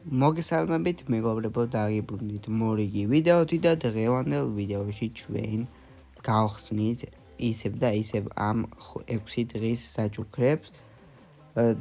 მოგესალმებით მეგობრებო, დაგიბრუნდით მორიგი ვიდეოთი და დღევანდელ ვიდეოში ჩვენ გავხსნით ისევ და ისევ ამ 6 დღის საჩუქრებს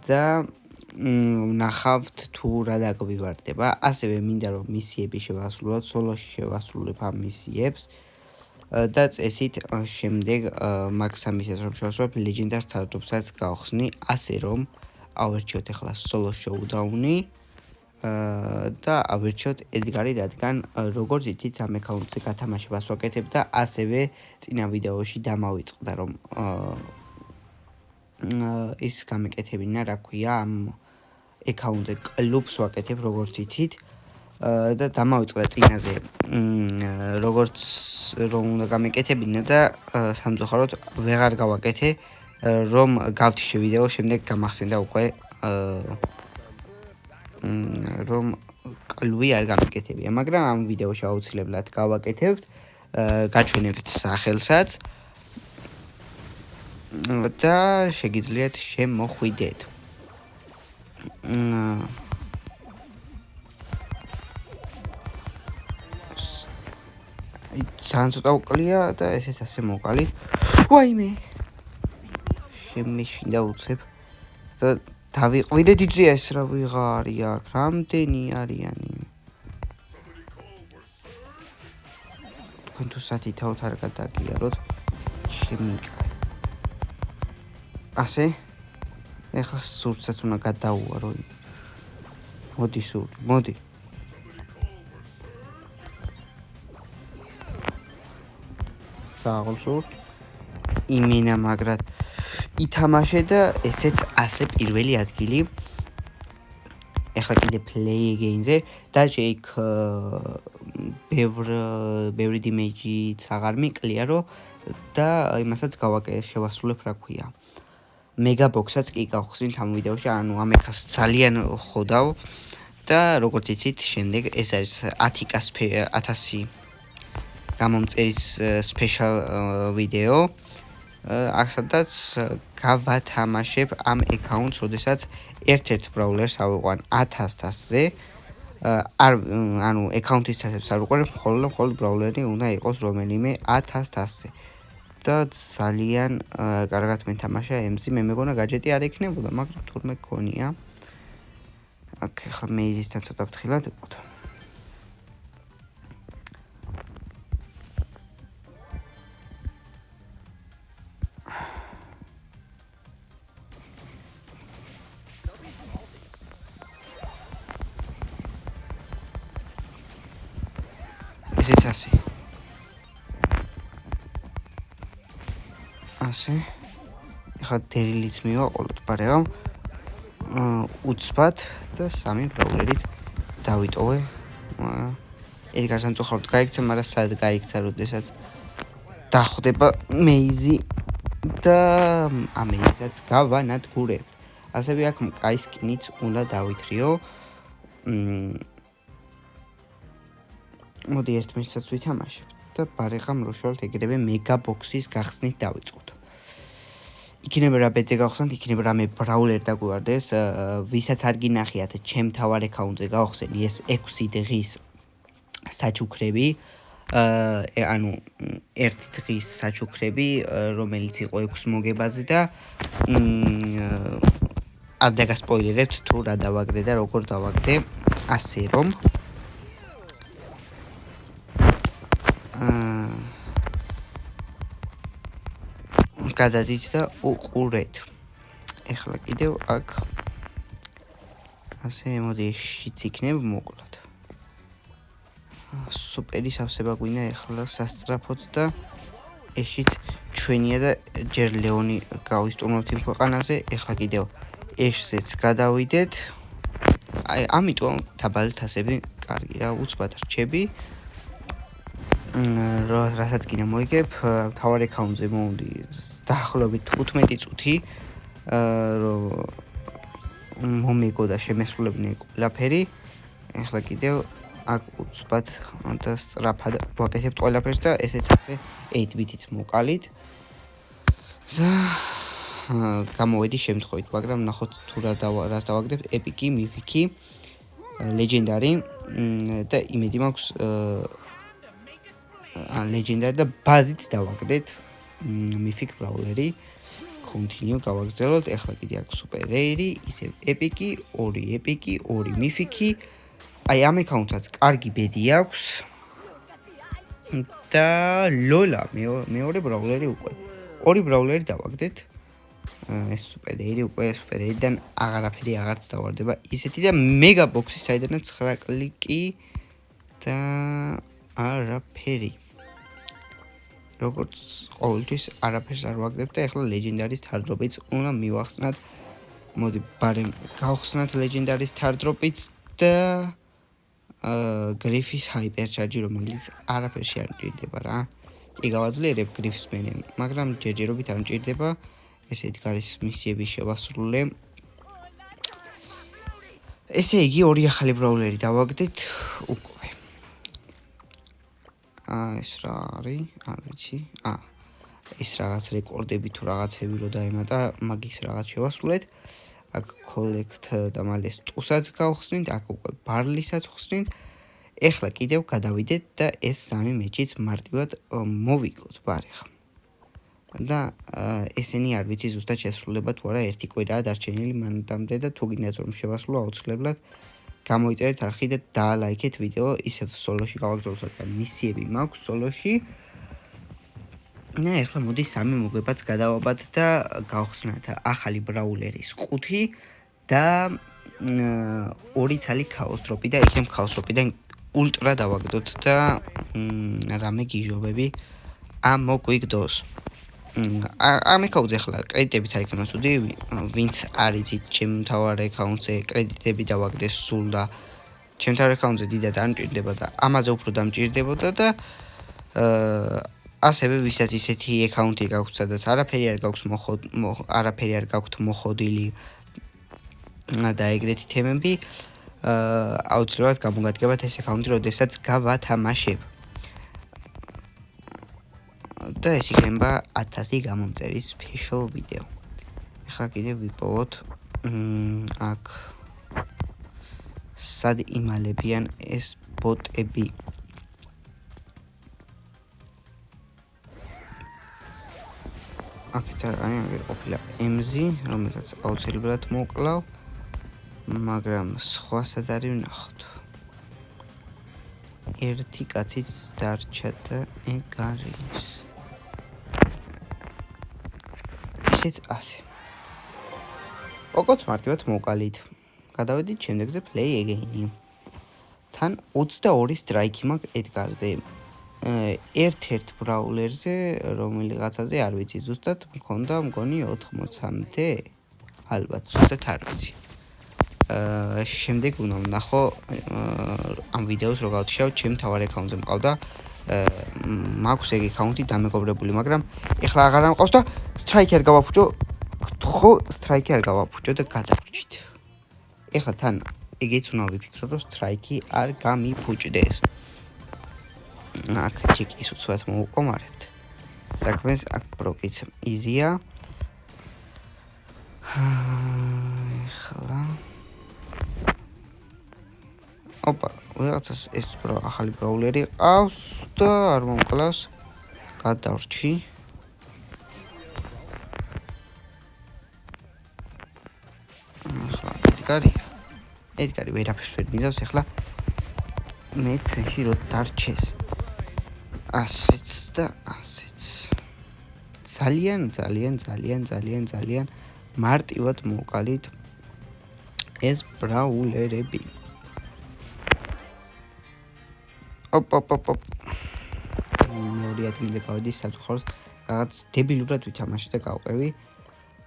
და ნახავთ თუ რა დაგვივარდება. ასევე მინდა რომ მისიები შევასრულოთ, სოლოში შევასრულებ ამ მისიებს და წესით შემდეგ მაქსამისას რომ შევასრულებ ლეგენდარ სტარტუპსაც გავხსნი, ასე რომ ავერჩიოთ ახლა სოლო შოუდაუნი და ავირჩიოთ ედგარი, რადგან როგორც იცით ამ აკაუნტზე გათამაშებას ვაკეთებ და ასევე წინა ვიდეოში დამავიწყდა რომ ის გამეკეთებინა, რა ქვია, ამ აკაუნტზე კლუბს ვაკეთებ როგორც იცით და დამავიწყდა წინაზე როგორც რომ უნდა გამეკეთებინა და სამწუხაროდ ვეღარ გავაკეთე რომ გავთიშე ვიდეო შემდეგ გამახსენდა უკვე რომ კლუბი არ გამეკეთებია, მაგრამ ამ ვიდეოში აუცილებლად გავაკეთებთ, გაჩვენებთ სახელსაც და შეგიძლიათ შემოხვიდეთ. ძალიან ცოტა უკლია და ესეც ასე მოვყალით. ვაიმე! შემეშინდა უცებ და დავიყვირე დიდია ეს რა ვიღარი აქ, რამდენი არიანი. თქვენ თუ სათითაოდ არ გადაგიაროთ, შემიკრე. ასე? ეხლა სურცაც უნდა გადაუარო. მოდი სული, მოდი. საღოლსურთ. იმენა მაგრად ითამაშე და ესეც ასე პირველი ადგილი. ეხლა კიდე play again-ზე და იქ ბევრი damage-იც აღარ მიკლია და იმასაც შევასრულებ, რა ქვია. მეგაბოქსსაც კი გავხსნით ამ ვიდეოში, ანუ ამ ეხას ძალიან ხვდავ და როგორც იცით, შემდეგ ეს არის 10,000 გამომწერის special ვიდეო. აქ გავათამაშებ ამ აკაუნტს, როდესაც ერთ-ერთ ბრაულერს ავიყვან 1000-ზე. ანუ აკაუნტის თასებს არ ვიყურებ, მხოლოდ ბრაულერი უნდა იყოს რომელიმე 1000-ზე. და ძალიან კარგად მეთამაშა ემზი, მე მეგონა გაჯეტი არ ექნებოდა, მაგრამ თურმე გქონია. აქ ახლა მეიზისთან ცოტა ფრთხილად ვიყოთ. ესეც ასე. ასე. ეხლა დერილიც მივაყოლოთ პარეამ. უცბად და 3 ბრაულერით დავიტოვე. ედგარ სამწუხაროდ გაიქცა, მაგრამ სად გაიქცა, როდესაც დახვდება მეიზი და ამ მეიზსაც გავანადგურებთ. ასევე აქ მკაი სკინიც უნდა დავითრიო. მოდი ერთ მეჩსაც ვითამაშებთ და ბარეხამ როშვალთ ეგრევე მეგაბოქსის გახსნით დავიწყოთ. იქნება რა ბეძე გავხსნათ, იქნება რამე ბრაულერ დაგვივარდეს, ვისაც არ გინახიათ ჩემ თავარ აკაუნტზე გავხსენი ეს 6 დღის საჩუქრები, ანუ 1 დღის საჩუქრები, რომელიც იყო 6 მოგებაზე და არ დაგასპოილერებთ თუ რა დავაგდე და როგორ დავაგდე, ასე რომ გადადით და უყურეთ. ეხლა კიდევ აქ ასე მოდი შიც იქნებ მოკლად. სუპერი სავსება გვინდა ეხლა სასწრაფოდ და ეშიც ჩვენია და ჯერ ლეონი გავისტუმროთ იმ ქვეყანაზე. ეხლა კიდევ ეშზეც გადავიდეთ. აი ამიტომ დაბალი თასები კარგი რა, უცბად რჩები. რასაც კიდე მოიგებ, თავარ აკაუნტზე მოვდი დაახლოებით 15 წუთი, რომ მომიგო და შემესრულებინე ყველაფერი. ეხლა კიდევ აქ უცბად და სწრაფად ვაკეთებთ ყველაფერს და ესეც ასე 8-bit-იც მოვყალით. გამოვედი შემთხვევით, მაგრამ ნახოთ თუ რას დავაგდებ, ეპიკი, მიფიკი ლეგენდარი და იმედი მაქვს ლეგენდარი და ბაზით დავაგდეთ მიფიკ ბრაულერი კონტინიუ გავაგრძელოთ. ეხლა კიდე აქვს სუპერ რეირი, ისევ ეპიკი, 2 ეპიკი, 2 მიფიკი. აი ამ აკაუნტსაც კარგი ბედი აქვს და ლოლა მეორე ბრაულერი უკვე. 2 ბრაულერი დავაგდეთ. ეს სუპერ რეირი უკვე სუპერ რეირიდან აღარაფერი აღარც დავარდება. ისეთი და მეგა ბოქსი საიდანაც 9 კლიკი და არაფერი. როგორც ყოველთვის არაფერს არ ვაგდებ და ეხლა ლეგენდარის თარდროპიც უნდა მივახსნათ. მოდი ბარემ გავხსნათ ლეგენდარის თარდროპიც და გრიფის ჰაიპერჩარჯი, რომელიც არაფერში არ მჭირდება რა. კი გავაძლიერებ გრიფს მენე, მაგრამ ჯერჯერობით არ მჭირდება. ესე ედგარის მისიები შევასრულე. ესე იგი 2 ახალი ბრაულერი დავაგდეთ უკვე. ეს რა არის? არ ვიცი. ეს რაღაც რეკორდები თუ რაღაცები რო დაემატა, მაგის რაღაც შევასრულეთ. აქ collect და მალე სტუსაც გავხსნით, აქ უკვე ბარლისაც ხსნით. ეხლა კიდევ გადავიდეთ და ეს 3 მეჩიც მარტივად მოვიგოთ ბარეხა. და ესენი არ ვიცი ზუსტად შესრულება თუ არა, ერთი კვირაა დარჩენილი მანამდე და თუ გინდათ რომ შევასრულო აუცილებლად გამოიწერეთ არხი და დაალაიქეთ ვიდეო, ისევ სოლოში გავაგრძელოთ, რადგან მისიები მაქვს სოლოში. და ეხლა მოდი 3 მოგებაც გადავაბად და გავხსნათ ახალი ბრაულერის 5 და 2 ცალი ქაოს დროპი და იქნებ ქაოს დროპიდან ულტრა დავაგდოთ და რამე გიჟობები მოგვიგდოს. ამ აკაუნტზე ახლა კრედიტებიც არ იქნება ცუდი, ვინც არ იცით ჩემ მთავარ აკაუნტზე კრედიტები დავაგდეს სულ და ჩემ მთავარ აკაუნტზე დიდად არ მჭირდება და ამაზე უფრო დამჭირდებოდა და ასევე ვისაც ისეთი აკაუნტი გაქვთ, სადაც არაფერი არ გაქვთ მოხოდილი და ეგრეთი თემები, აუცილებლად გამოგადგებათ ეს აკაუნტი, როდესაც გავათამაშებ. და ეს იქნება 1000 გამომწერის special ვიდეო. ეხლა კიდევ ვიპოვოთ აქ სად იმალებიან ეს ბოტები. აქეთ არის ყოფილა MZ, რომელსაც აუცილებლად მოკლავ, მაგრამ სხვა სად არის ვნახოთ. ერთი კაციც დარჩა და ეგ არის. ისეც ასე. ოღონდ მარტივად მოვყალით. გადავედით შემდეგზე play again. თან 22 სტრაიკი მაქვს ედგარზე. ერთ-ერთ ბრაულერზე, რომელიღაცაზე არ ვიცი ზუსტად, მქონდა მგონი 80-მდე. ალბათ ზუსტად არ ვიცი. შემდეგ უნდა ვნახო ამ ვიდეოს რო გავთიშავ, ჩემ თავარ აკაუნტზე მყავდა. მაქვს ეგ აკაუნტი დამეგობრებული, მაგრამ ეხლა აღარ ამყავს და სტრაიკი არ გავაფუჭო. ხო, სტრაიკი არ გავაფუჭო და გადავრჩით. ეხლა თან ეგეც უნდა ვიფიქრო, რომ სტრაიკი არ გამიფუჭდეს. აქ ჩეკის უცბად მოვუყომარებთ. საქმეს აქ ბროკიც იზია. ეხლა ოპა, ვიღაცას ეს ახალი ბრაულერი ყავს და არ მომკლავს. გადავრჩი. ეხლა ედგარი ვერაფერს ვერ მინდავს, ეხლა მე ჩვენში რო დარჩეს. ასეც და ასეც. ძალიან მარტივად მოვყალით ეს ბრაულერები. ოპ. მეორე ადგილზე გავედი საფრთხოს, რაღაც დებილურად ვითამაშე და გავყევი.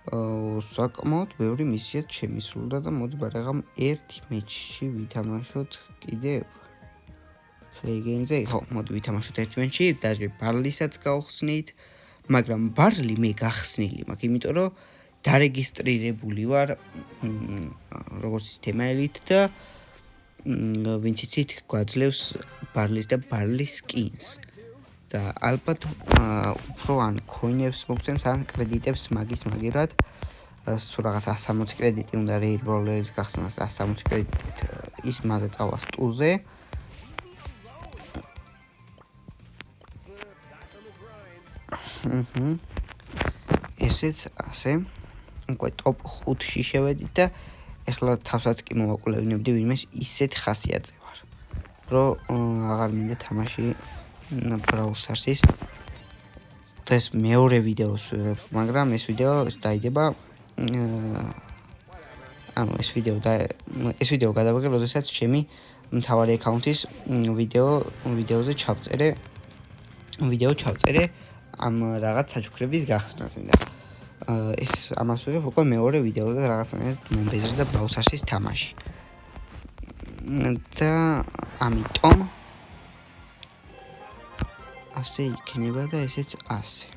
საკმაოდ ბევრი მისიაც შემისრულდა და მოდი ბარაღამ ერთი მეჩში ვითამაშოთ კიდევ. ფლეიგენზე, ხო, მოდი ვითამაშოთ ერთი მეჩში, დაჟე ბარლისაც გავხსნით, მაგრამ ბარლი მე გახსნილი მაქვს, იმიტომ რომ დარეგისტრირებული ვარ როგორც თემაელით და ვინც იცით გვაძლევს ბარლის და ბარლის სკინს. და ალბათ უფრო ან coin-ებს მოგცემს, ან კრედიტებს მაგისმაგერად. სულ რაღაც 160 კრედიტი უნდა რეილ ბროლერის გახსნას, 160 კრედიტით ის მალე წავა სტულზე. ესეც ასე. უკვე ტოპ 5-ში შევედით და ეხლა თავსაც კი მოვაკვლევინებდი ვინმეს ისეთ ხასიათზე ვარ, რომ აღარ მინდა თამაში Brawl Stars-ის. ეს მეორე ვიდეოს ვიღებ, მაგრამ ეს ვიდეო დაიდება ეს ვიდეო გადავიღე, როდესაც ჩემი მთავარი აკაუნთის ვიდეოზე ჩავწერე ამ რაღაც საჩუქრების გახსნაზე და ეს ამას ვიღებ უკვე მეორე ვიდეოზე და რაღაცნაირად მომბეზრდა Brawl Stars-ის თამაში. და ამიტომ ასე იქნება და ესეც ასე.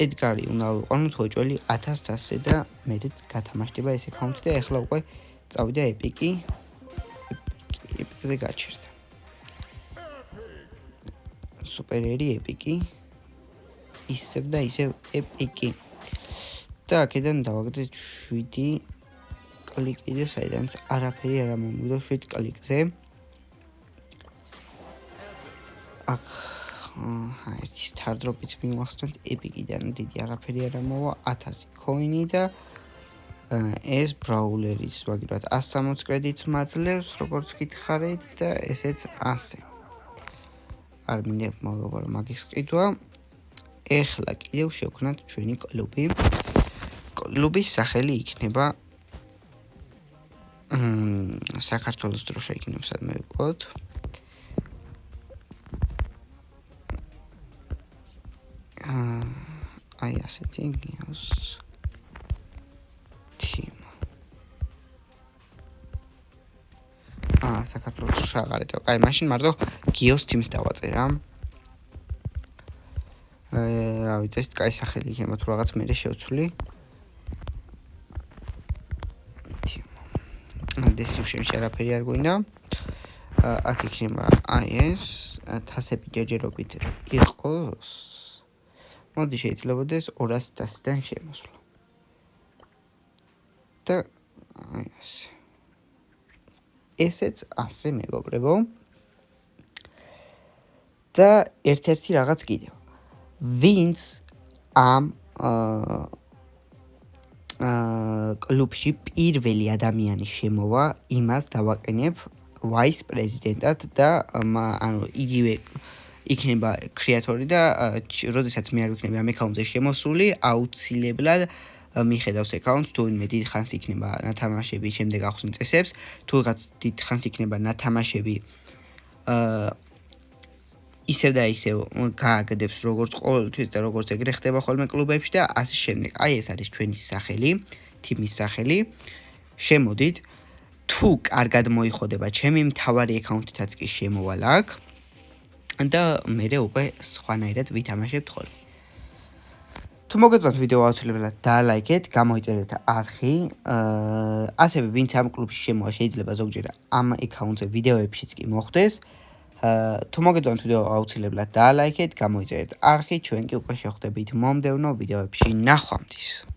ედგარი უნდა ვიყავით ოჭველი 1100-ზე და მერეც გათამაშდება ეს აკაუნთი და ეხლა უკვე წავიდა ეპიკზე გაჩერდა. სუპერიერი ეპიკი ისევ და ისევ ეპიკი. და აქედან დავაგდეთ 7 კლიკი და საიდანაც არაფერი არ მომიგდო 7 კლიკზე. აქ ერთი სტარდროპიც მივახსნათ ეპიკიდან დიდი არაფერი არ მოვა 1000 კოინი და ეს ბრაულერის ვაგებად 160 კრედიტს მაძლევს როგორც გითხარით და ესეც ასე. არ მინდა მოგაბარო მაგის ყიდვა. ეხლა კიდევ შევქნათ ჩვენი კლუბი. კლუბის სახელი იქნება საქართველოს დროშა იქნება სადმე ვიყოთ. აი ასეთი გიოს team. საქართველოს დროშა აღარ ეტევა. აი მაშინ მარტო გიოს team-ს დავაწერა. რა ვიცი, ეს კაი სახელი იქნება თუ რაღაც მე შევცვლი. description-ში არაფერი არ გვინდა. აქ იქნება აი ეს 1000 ჯერჯერობით იყოს. მოდი შეიძლებადეს 200-დან შემოსვლა. და აი ესე. ესეც ასე მეგობრებო. და ერთ-ერთი რაღაც კიდევ. ვინც ამ კლუბში პირველი ადამიანი შემოვა, იმას დავაყენებ ვაის პრეზიდენტად და ანუ იგივე იქნება კრეატორი და როდესაც მე არ ვიქნები ამ აკაუნტზე შემოსული, აუცილებლად მიხედავს აკაუნტს, თუ ვინმე დიდ ხანს იქნება ნათამაშები, შემდეგ ახსნის წესებს, თუ რაღაც დიდ ხანს იქნება ნათამაშები ისევ და ისევ გააგდებს როგორც ყოველთვის და როგორც ეგრე ხდება ხოლმე კლუბებში და ასე შემდეგ. აი ეს არის ჩვენი სახელი, თიმის სახელი. შემოდით, თუ კარგად მოიხოდება, ჩემი მთავარი აკაუნთითაც კი შემოვალ აქ და მე უკვე სხვანაირად ვითამაშებთ ხოლმე. თუ მოგეწონთ ვიდეო აუცილებლად დალაიქეთ, გამოიწერეთ არხი. ასევე ვინც ამ კლუბში შემოვა, შეიძლება ზოგჯერ ამ აკაუნტზე ვიდეოებშიც კი მოხვდეს. თუ მოგეწონთ ვიდეო აუცილებლად დალაიქეთ, გამოიწერეთ არხი, ჩვენ კი უკვე შევხვდებით მომდევნო ვიდეოებში ნახვამდის.